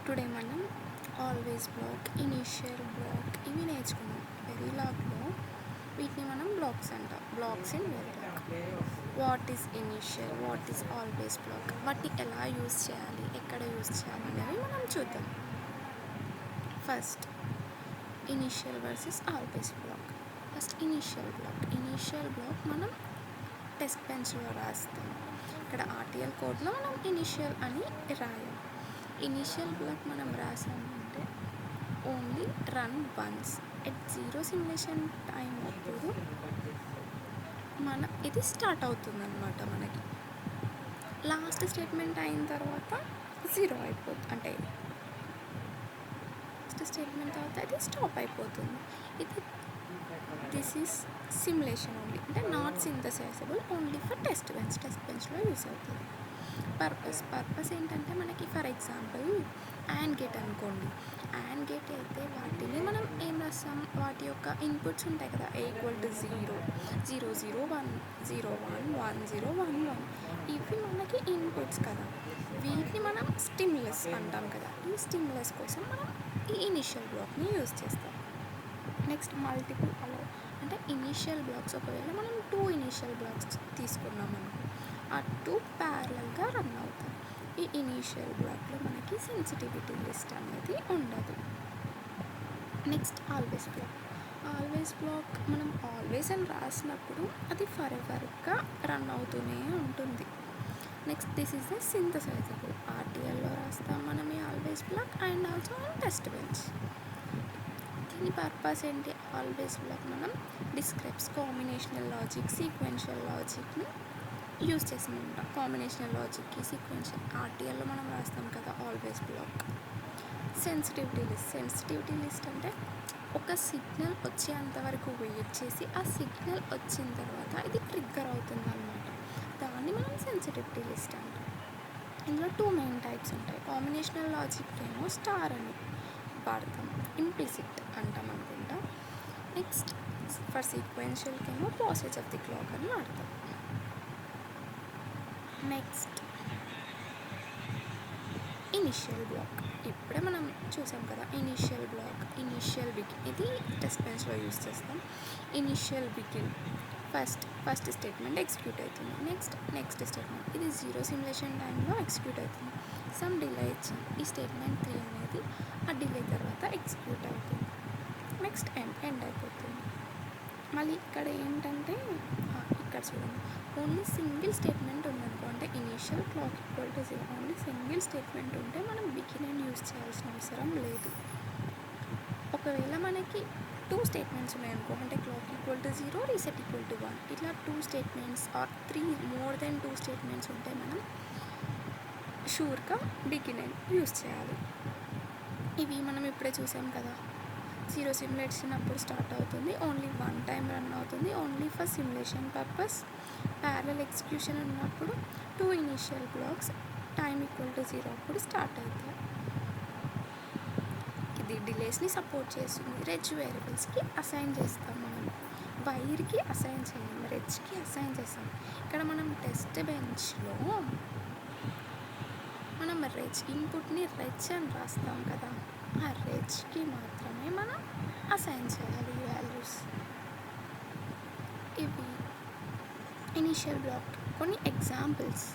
Today మనం always black, initial black ఇవి నేర్చుకున్నాం. వెరీలాగ్లో వీటిని మనం బ్లాక్స్ అంటాం. Blocks in Verilog. What is initial, what is always block, వాటిని ఎలా యూజ్ చేయాలి, ఎక్కడ యూజ్ చేయాలి అనేవి మనం చూద్దాం. First initial versus always block. First initial block మనం టెస్ట్ బెంచ్లో రాస్తాం. ఇక్కడ ఆర్టిఎల్ కోడ్లో మనం ఇనీషియల్ అని రాయాలి. ఇనీషియల్ బ్లాక్ మనం రాసామంటే only run once at zero simulation time అప్పుడు ఇది స్టార్ట్ అవుతుంది అనమాట. మనకి లాస్ట్ స్టేట్మెంట్ అయిన తర్వాత జీరో అయిపోతుంది, అంటే లాస్ట్ స్టేట్మెంట్ తర్వాత ఇది స్టాప్ అయిపోతుంది. దిస్ ఈజ్ సిమ్యులేషన్ ఓన్లీ, అంటే నాట్ సింథసైజబుల్, ఓన్లీ ఫర్ టెస్ట్ బెంచ్లో యూస్ అవుతుంది. పర్పస్ ఏంటంటే మనకి ఫర్ ఎగ్జాంపుల్ అండ్ గేట్ అనుకోండి. అండ్ గేట్ అయితే వాటిని మనం ఏం రాస్తాం, వాటి యొక్క ఇన్పుట్స్ ఉంటాయి కదా, A=0, 0 0 1 0 1 1 0 1 1 ఇవి మనకి ఇన్పుట్స్ కదా. వీటిని మనం స్టిమ్యులస్ అంటాం కదా. ఈ స్టిమ్యులస్ కోసం మనం ఈ ఇనిషియల్ బ్లాక్ని యూజ్ చేస్తాం. నెక్స్ట్ మల్టిపుల్ అలో, అంటే ఇనీషియల్ బ్లాక్స్ ఒకవేళ మనం 2 ఇనీషియల్ బ్లాక్స్ తీసుకున్నాం అనుకో, ఆ 2 ప్యారలల్గా రన్ అవుతాయి. ఈ ఇనీషియల్ బ్లాక్లో మనకి సెన్సిటివిటీ లిస్ట్ అనేది ఉండదు. నెక్స్ట్ ఆల్వేస్ బ్లాక్ మనం ఆల్వేస్ అని రాసినప్పుడు అది ఫరెవర్గా రన్ అవుతూనే ఉంటుంది. Next this is the synthesizable. ఆర్టిఎల్లో రాస్తాం మనం ఈ always block and also on test bench. దీని పర్పస్ ఏంటి, ఆల్వేస్ బ్లాక్ మనం డిస్క్రైబ్స్ కాంబినేషనల్ లాజిక్, సీక్వెన్షియల్ లాజిక్ని యూజ్ చేసి ఉంటాం. కాంబినేషనల్ లాజిక్కి సీక్వెన్షియల్ ఆర్టిఎల్లో మనం రాస్తాం కదా ఆల్వేస్ బ్లాక్. సెన్సిటివిటీ లిస్ట్ అంటే ఒక సిగ్నల్ వచ్చేంతవరకు వెయిట్ చేసి ఆ సిగ్నల్ వచ్చిన తర్వాత ఇది ట్రిగ్గర్ అవుతుంది అన్నమాట. దాన్ని మనం సెన్సిటివిటీ లిస్ట్ అంటాం. ఇందులో 2 మెయిన్ టైప్స్ ఉంటాయి. కాంబినేషనల్ లాజిక్ ఏమో స్టార్ అని వాడతాం, ఇంప్లిసిట్ అంటాం అనుకుంటా. నెక్స్ట్ ఫర్ సీక్వెన్షియల్కి ఏమో పాసేజ్ ఆఫ్ ది క్లాక్ అని వాడతాం. Next initial block. ఇప్పుడే మనం చూసాం కదా ఇనిషియల్ బ్లాక్, ఇనిషియల్ బిగిన్, ఇది టెస్ట్ బెంచ్లో యూజ్ చేస్తాం. Initial begin first statement execute అవుతుంది. నెక్స్ట్ స్టేట్మెంట్ ఇది జీరో సిమ్యులేషన్ టైంలో ఎగ్జిక్యూట్ అవుతుంది. సమ్ డిలే ఇచ్చింది, ఈ స్టేట్మెంట్ 3 అనేది ఆ డిలే తర్వాత ఎగ్జిక్యూట్ అవుతుంది. నెక్స్ట్ ఎండ్ అయిపోతుంది. మళ్ళీ ఇక్కడ ఏంటంటే ఇక్కడ చూడండి, ఓన్లీ సింగిల్ స్టేట్మెంట్ ఉందనుకో, అంటే initial clock =0, only single statement ఉంటే మనం బిగిన్ అండ్ యూజ్ చేయాల్సిన అవసరం లేదు. ఒకవేళ మనకి 2 స్టేట్మెంట్స్ ఉన్నాయనుకో, అంటే క్లాక్ =0, రీసెట్ =1, ఇట్లా 2 statements or 3 more than 2 statements ఉంటే మనం షూర్గా బిగిన్ అండ్ యూజ్ చేయాలి. ఇవి మనం ఇప్పుడే చూసాం కదా, జీరో సిమ్యులేషన్ అప్పుడు స్టార్ట్ అవుతుంది, ఓన్లీ 1 టైం రన్ అవుతుంది, only for simulation purpose. Parallel execution ఉన్నప్పుడు 2 ఇనీషియల్ బ్లాక్స్ టైం =0 అప్పుడు స్టార్ట్ అవుతాయి. ఇది డిలేస్ని సపోర్ట్ చేస్తుంది. రెజ్ వేరియబుల్స్కి అసైన్ చేస్తాం మనం, వైర్కి అసైన్ చేయం, రెజ్కి అసైన్ చేస్తాం. ఇక్కడ మనం టెస్ట్ బెంచ్లో మనం రెజ్ ఇన్పుట్ని రెజ్ అని రాస్తాం కదా, ఆ రెజ్కి మాత్రమే మనం అసైన్ చేయాలి ఈ వాల్యూస్. ఇవి ఇనీషియల్ బ్లాక్ కొన్ని ఎగ్జాంపుల్స్.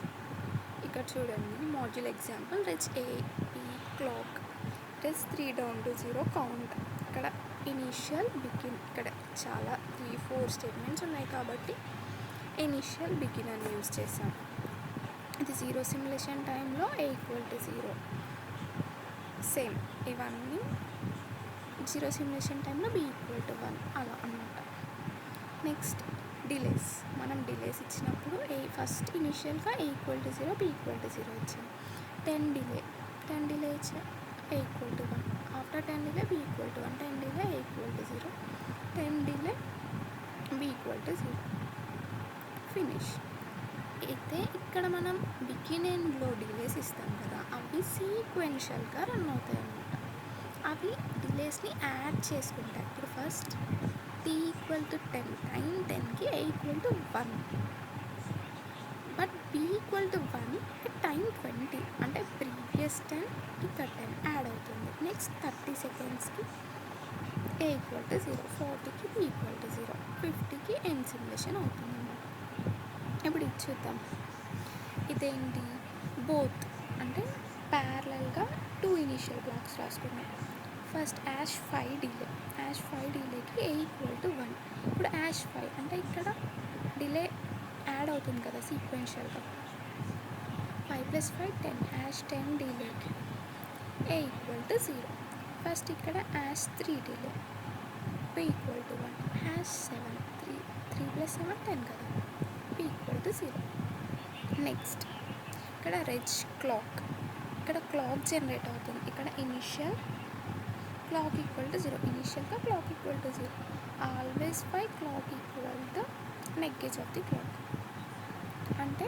ఇక్కడ చూడండి, module example reg A, clock reg 3 down to 0 count. ఇక్కడ ఇనీషియల్ బిగిన్, ఇక్కడ చాలా 3-4 స్టేట్మెంట్స్ ఉన్నాయి కాబట్టి ఇనీషియల్ బిగిన్ అని యూజ్ చేసాం. ఇది జీరో సిమ్యులేషన్ టైంలో A=0, సేమ్ ఇవన్నీ జీరో సిమ్యులేషన్ టైంలో B=1 అలా అన్నమాట. Next delays. మనం డిలేస్ ఇచ్చినప్పుడు ఫస్ట్ ఇనిషియల్గా A=0, B=0 ఇచ్చాం. 10 డిలే ఇచ్చా A=1, after 10 delay B=1, 10 delay A=0, 10 delay B=0, finish. అయితే ఇక్కడ మనం బిగిన్ అండ్లో డిలేస్ ఇస్తాం కదా, అవి సీక్వెన్షియల్గా రన్ అవుతాయి అన్నమాట. అవి డిలేస్ని యాడ్ చేసుకుంటాయి. ఇప్పుడు ఫస్ట్ T=10, టైం 10కి A=1, బట్ B=1 టైం 20, అంటే ప్రీవియస్ ప్రీవియస్ 10 ఇక్కడ 10 యాడ్ అవుతుంది. నెక్స్ట్ 30 సెకండ్స్కి A ఈక్వల్ టు 0, 40కి B ఈక్వల్ టు 0, 50కి ఎండ్ సిమ్యులేషన్ అవుతుంది అన్నమాట. ఇప్పుడు ఇది చూద్దాం. ఇదేంటి బోత్ అంటే ప్యారలల్గా 2 ఇనీషియల్ బ్లాక్స్ రాసుకున్నాం. First #5 delay, #5 డిలేకి A equal to 1. ఇప్పుడు #5 అంటే ఇక్కడ డిలే యాడ్ అవుతుంది కదా సీక్వెన్షియల్గా. 5 + 5 10, #10 డిలేకి A ఈక్వల్ టు 0. ఫస్ట్ ఇక్కడ #3 డిలే, B ఈక్వల్ టు 1, #7 3 + 7 10 కదా, B ఈక్వల్ టు 0. నెక్స్ట్ ఇక్కడ రెజ్ క్లాక్, ఇక్కడ క్లాక్ జనరేట్ అవుతుంది. ఇక్కడ ఇనిషియల్ క్లాక్ ఈక్వల్ టు 0, ఇనిషియల్గా clock equal to 0. Always 5 clock equal to negate of the clock. అంటే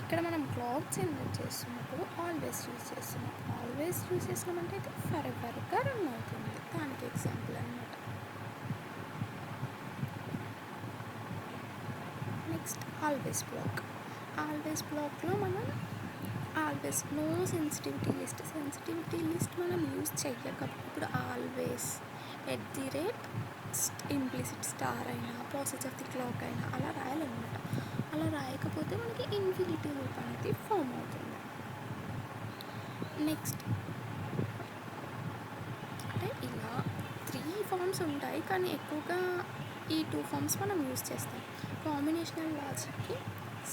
ఇక్కడ మనం క్లాక్ జనరేట్ చేస్తున్నప్పుడు ఆల్వేస్ యూజ్ చేస్తున్నాం. ఆల్వేస్ యూజ్ చేస్తున్నామంటే ఇది ఫర్ ఎవర్గా రన్ అవుతుంది. దానికి ఎగ్జాంపుల్ అనమాట. Next always black. ఆల్వేస్ బ్లాక్లో మనం ఆల్వేస్ నో సెన్సిటివిటీ లిస్ట్ మనం యూజ్ చెయ్యకపోతే ఇప్పుడు ఆల్వేస్ ఇంప్లిసిట్ స్టార్ అయినా ప్రాసెస్ ఆఫ్ ది క్లాక్ అయినా అలా రాయాలన్నమాట. అలా రాయకపోతే మనకి ఇన్ఫినిటీ లూప్ అనేది ఫామ్ అవుతుంది. నెక్స్ట్ అంటే ఇలా 3 ఫామ్స్ ఉంటాయి, కానీ ఎక్కువగా ఈ 2 ఫామ్స్ మనం యూజ్ చేస్తాం. కాంబినేషనల్ లాజిక్కి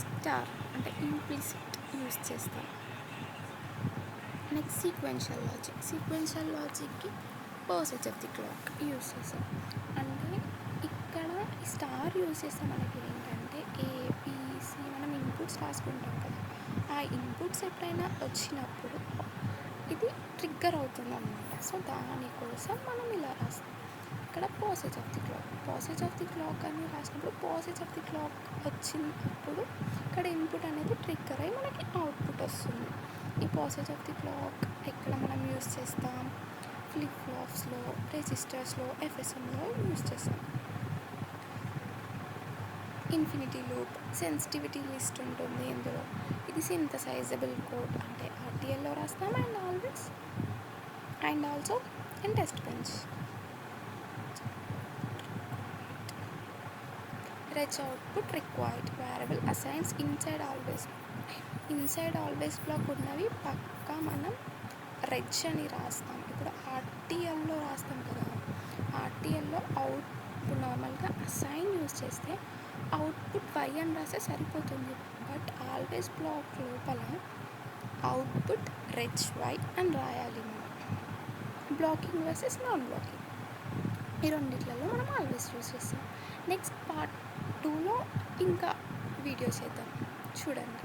స్టార్ అంటే ఇంప్లిసిట్ యూజ్ చేస్తాం. నెక్స్ట్ సీక్వెన్షియల్ లాజిక్కి posedge of the clock use చేస్తాం. అంటే ఇక్కడ ఈ స్టార్ యూజ్ చేస్తే మనకి ఏంటంటే ABC మనం ఇన్పుట్స్ రాసుకుంటాం కదా, ఆ ఇన్పుట్స్ ఎప్పుడైనా వచ్చినప్పుడు ఇది ట్రిగ్గర్ అవుతుంది అన్నమాట. సో దానికోసం మనం ఇలా రాస్తాం. ఇక్కడ పర్సెజ్ ఆఫ్ ది క్లాక్ అని రాసినప్పుడు పర్సెజ్ ఆఫ్ ది క్లాక్ వచ్చినప్పుడు ఇక్కడ ఇన్పుట్ అనేది ట్రిగ్గర్ అయ్యి మనకి అవుట్పుట్ వస్తుంది. ఈ పర్సెజ్ ఆఫ్ ది క్లాక్ ఎక్కడ మనం యూజ్ చేస్తాం, ఫ్లిప్ ఫ్లాప్స్లో, రెజిస్టర్స్లో, FSMలో యూజ్ చేస్తాం. ఇన్ఫినిటీ లూప్, సెన్సిటివిటీ లిస్ట్ ఉంటుంది ఇందులో. ఇది సింథసైజబుల్ కోడ్ అంటే RTLలో రాస్తాం and also in test bench. Reg output required variable assigns inside always block ఉన్నవి పక్కా మనం రెజ్ అని రాస్తాం. ఇప్పుడు RTLలో రాస్తాం కదా, RTLలో ఇప్పుడు నార్మల్గా అసైన్ యూజ్ చేస్తే అవుట్పుట్ Y అని రాస్తే సరిపోతుంది. బట్ ఆల్వేస్ బ్లాక్ లోపల అవుట్పుట్ రెజ్ Y అని రాయాలి మనం. బ్లాకింగ్ వర్సెస్ నాన్ బ్లాకింగ్ ఈ రెండిట్లలో మనం ఆల్వేస్ యూజ్ చేస్తాం. నెక్స్ట్ పార్ట్ 2లో ఇంకా వీడియోస్ చేద్దాం, చూడండి.